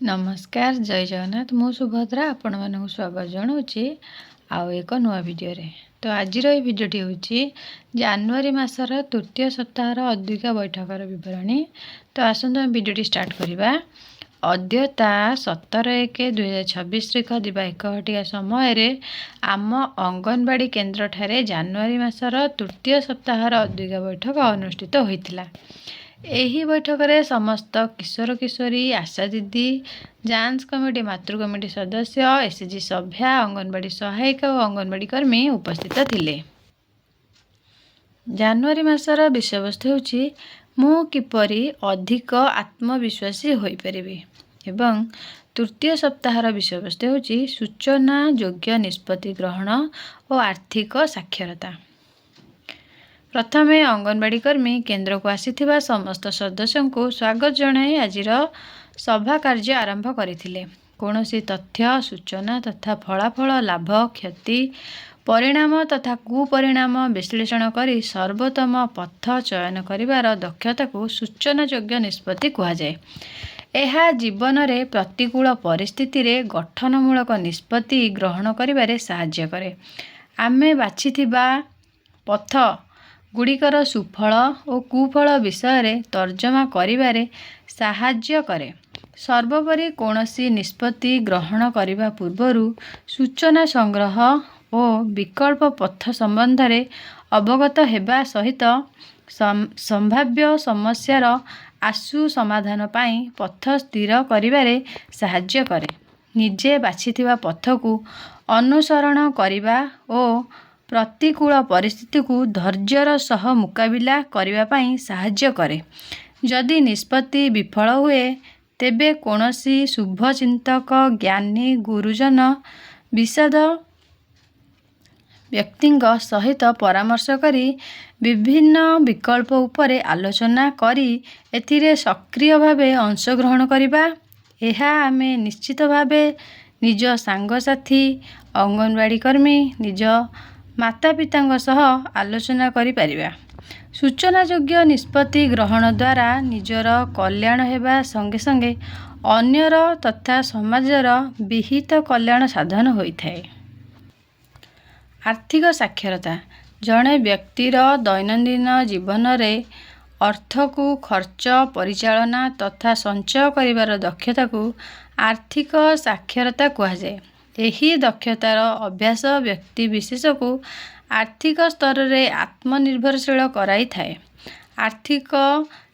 नमस्कार जय जगन्नाथ मु सुभद्रा आपण मानक स्वागत जनाऊँगी आउ एक नुआ भिडियो तो आज भिडियोटी हूँ जनवरी मासर तृतीय सप्ताहर अद्विका बैठकर विवरणी। तो आसतु आम भिडियोटी स्टार्ट करवा। अद्यता 17/1/2026 दिवा 1 घटिया समय आम अंगनवाड़ी केन्द्र ठारे जनवरी मासर तृतीय सप्ताहर अद्विका बैठक अनुष्ठित होता। एही बैठक में समस्त किशोर किशोरी आशा दीदी जांच कमिटी मातृ कमिटी सदस्य एसएचजी सभ्या अंगनवाड़ी सहायिका और अंगनवाड़ी कर्मी उपस्थित थिले। जनवरी मासर विषयवस्तु होछि मु किपरि अधिक आत्मविश्वासी होई परिबि एवं तृतीय सप्ताहर विषयवस्तु होछि सूचना योग्य निष्पत्ति ग्रहण और आर्थिक साक्षरता। प्रथमे अंगनवाड़ी कर्मी केन्द्र को आसीथिबा समस्त सदस्य को स्वागत जणाई आजिर सभा कार्य आरंभ करथिले। कोनोसी तथ्य सूचना तथा फलाफल लाभ क्षति परिणाम तथा कुपरिणाम विश्लेषण करी सर्वोत्तम पथ चयन करिवार दक्षता को सूचना योग्य निष्पत्ति कहा जाए। यह जीवन में प्रतिकूल परिस्थिति रे गठनमूलक निष्पत्ति ग्रहण करिवारे सहाय्य करे। आमे बाछिथिबा पथ गुड़िकर सुफल और कुफल विषय तर्जमा करिवारे सहाय्य करे। सर्वोपरि कौनसी निष्पत्ति ग्रहण करने पूर्वरु सूचना संग्रह और विकल्प पथ संबंध में अवगत हेबा सहित संभाव्य समस्यार आशु समाधान पाई पथ स्थिर करिवारे सहाय्य करे। निजे बाछिथिबा पथ को अनुसरण करिबा और प्रतिकूल परिस्थिति को धैर्यर सह मुकाबिला करिबा पाई सहाय्य करे। जदि निष्पत्ति विफल हुए तेबे कौनसी शुभचिंतक ज्ञानी गुरुजन विषाद व्यक्तिंग सहित परामर्श करी विभिन्न विकल्प उपरे आलोचना करी एथिरे सक्रिय भावे अंशग्रहण करिबा। एहा आमे निश्चित भावे निज सांगसाथी अंगनवाड़ी कर्मी निज माता पिता सह आलोचना करि परिबा। सूचना योग्य निष्पत्ति ग्रहण द्वारा निजर कल्याण हेबा संगे संगे अन्यर तथा समाजर विहित कल्याण साधन होइथाय। आर्थिक साक्षरता जड़े व्यक्तिर दैनंदिन जीवन में अर्थ को खर्च परिचालना तथा संचय करिवार दक्षता को आर्थिक साक्षरता कहा जाए। यही दक्षतार अभ्यास व्यक्ति विशेष को आर्थिक स्तर रे आत्मनिर्भरशील कराई थाए। आर्थिक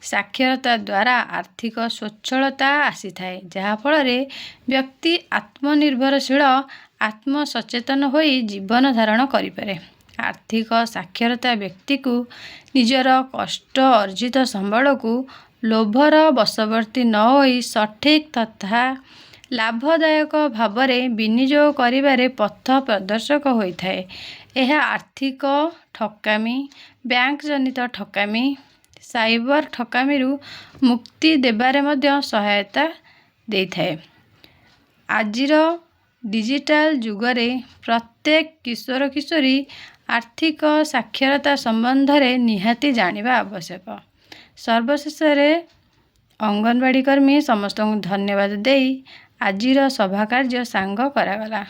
साक्षरता द्वारा आर्थिक स्वच्छलता आसी थाए जहा फल रे व्यक्ति आत्मनिर्भरशील आत्मसचेतन होई जीवन धारण करि पारे। आर्थिक साक्षरता व्यक्ति को निजर कष्ट अर्जित संबल को लोभर वशवर्ती न होई सठिक तथा लाभदायक भावरे विनियोग करिवारे पथ प्रदर्शक होइथाए। यह आर्थिक ठकामी बैंक जनित ठकामी साइबर ठकामी मुक्ति देबारे मध्य सहायता देइथाए। आजिर डिजिटल जुगरे प्रत्येक किशोर किशोरी आर्थिक साक्षरता संबंध रे निहाती जानिबा आवश्यक। सर्वशेष अंगनवाड़ी कर्मी समस्त को धन्यवाद देई आजिर सभा कार्य सांग करागला।